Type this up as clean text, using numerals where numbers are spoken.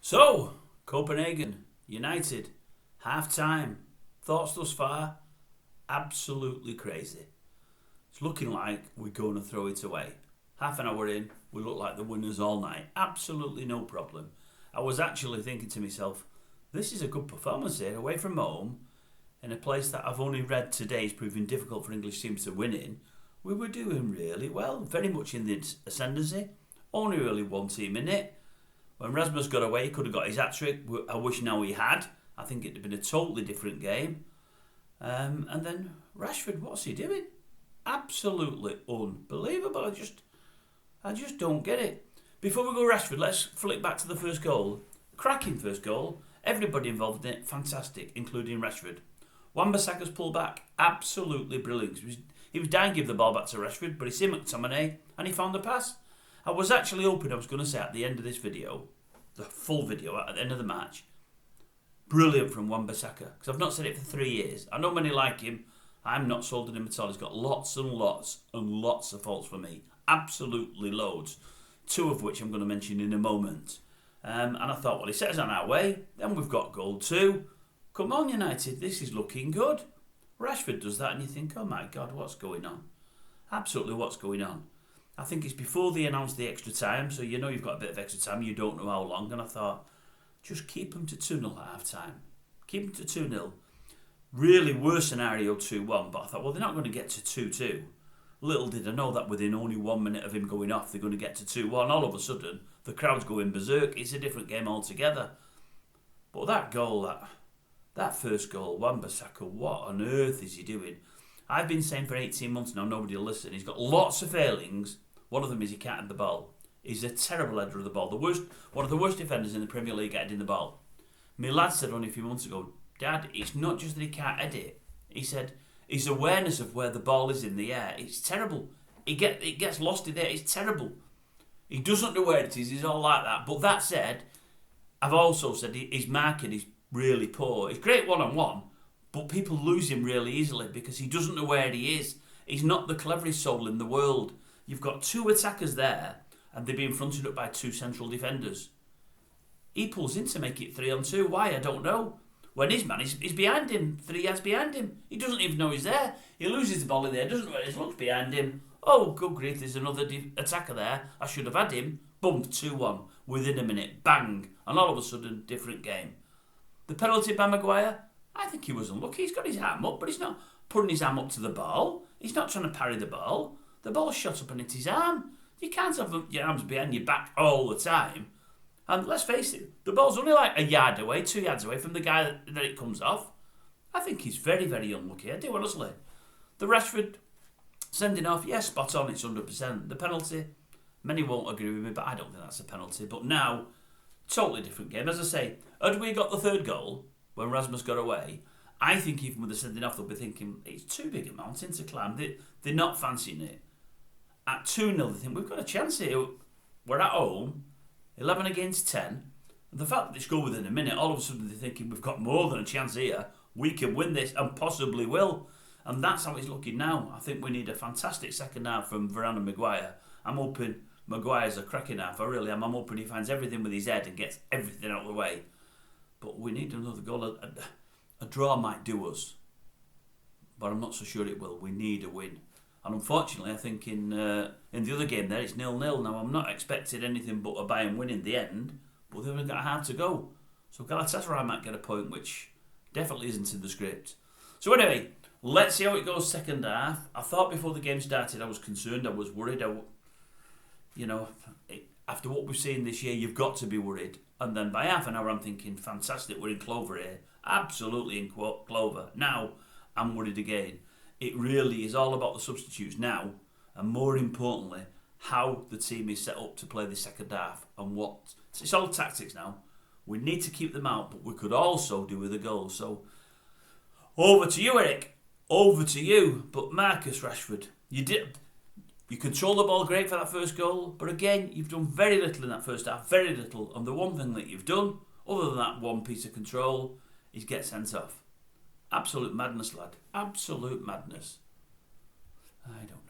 So, Copenhagen, United, half-time. Thoughts thus far? Absolutely crazy. It's looking like we're going to throw it away. Half an hour in, we look like the winners all night. Absolutely no problem. I was actually thinking to myself, this is a good performance here, away from home, in a place that I've only read today is proving difficult for English teams to win in. We were doing really well, very much in the ascendancy. Only really one team in it. When Rasmus got away, he could have got his hat-trick. I wish now he had. I think it'd have been a totally different game. And then Rashford, what's he doing? Absolutely unbelievable. I just don't get it. Before we go Rashford, let's flick back to the first goal. Cracking first goal. Everybody involved in it, fantastic, including Rashford. Wan-Bissaka's pull back, absolutely brilliant. He was dying to give the ball back to Rashford, but he see McTominay and he found the pass. I was actually hoping I was going to say at the end of this video, the full video at the end of the match, brilliant from Wan-Bissaka, because I've not said it for 3 years. I know many like him. I'm not sold on him at all. He's got lots and lots and lots of faults for me. Absolutely loads. 2 of which I'm going to mention in a moment. And I thought, well, he set us on our way. Then we've got goal 2. Come on, United, this is looking good. Rashford does that and you think, oh my God, what's going on? Absolutely what's going on. I think it's before they announced the extra time, so you know you've got a bit of extra time, you don't know how long, and I thought, just keep them to 2-0 at half-time. Keep them to 2-0. Really worst scenario 2-1, but I thought, well, they're not going to get to 2-2. Little did I know that within only 1 minute of him going off, they're going to get to 2-1. All of a sudden, the crowd's going berserk. It's a different game altogether. But that goal, that first goal, Wan-Bissaka, what on earth is he doing? I've been saying for 18 months now, nobody will listen. He's got lots of failings. One of them is he can't head the ball. He's a terrible header of the ball. One of the worst defenders in the Premier League at heading the ball. My lad said only a few months ago, Dad, it's not just that he can't head it. He said his awareness of where the ball is in the air, it's terrible. It gets lost in there. It's terrible. He doesn't know where it is. He's all like that. But that said, I've also said his marking is really poor. He's great one-on-one, but people lose him really easily because he doesn't know where he is. He's not the cleverest soul in the world. You've got 2 attackers there, and they're being fronted up by 2 central defenders. He pulls in to make it 3-on-2. Why? I don't know. When his man is behind him, 3 yards behind him. He doesn't even know he's there. He loses the ball in there, doesn't know where he is, looks behind him. Oh, good grief, there's another attacker there. I should have had him. Boom, 2-1. Within a minute, bang. And all of a sudden, different game. The penalty by Maguire, I think he was unlucky. He's got his arm up, but he's not putting his arm up to the ball. He's not trying to parry the ball. The ball shot up and hit his arm. You can't have your arms behind your back all the time. And let's face it, the ball's only like 1 yard away, 2 yards away from the guy that it comes off. I think he's very, very unlucky. I do, honestly. The Rashford sending off, yes, spot on, it's 100%. The penalty, many won't agree with me, but I don't think that's a penalty. But now, totally different game. As I say, had we got the 3rd goal, when Rasmus got away, I think even with the sending off, they'll be thinking, it's too big a mountain to climb. They're not fancying it. At 2-0, they think, we've got a chance here. We're at home, 11 against 10. And the fact that they score within a minute, all of a sudden they're thinking, we've got more than a chance here. We can win this and possibly will. And that's how it's looking now. I think we need a fantastic second half from Varane and Maguire. I'm hoping Maguire's a cracking half. I really am. I'm hoping he finds everything with his head and gets everything out of the way. But we need another goal. A draw might do us. But I'm not so sure it will. We need a win. And unfortunately, I think in the other game there, it's 0-0. Now, I'm not expecting anything but a Bayern win in the end, but they've only got a half to go. So Galatasaray might get a point, which definitely isn't in the script. So anyway, let's see how it goes second half. I thought before the game started, I was concerned, I was worried. After what we've seen this year, you've got to be worried. And then by half an hour, I'm thinking, fantastic, we're in clover here. Absolutely in clover. Now, I'm worried again. It really is all about the substitutes now, and more importantly, how the team is set up to play the second half and what. It's all tactics now. We need to keep them out, but we could also do with a goal. So, over to you, Eric. Over to you. But Marcus Rashford, you controlled the ball great for that first goal, but again, you've done very little in that first half, very little. And the one thing that you've done, other than that one piece of control, is get sent off. Absolute madness, lad. Absolute madness. I don't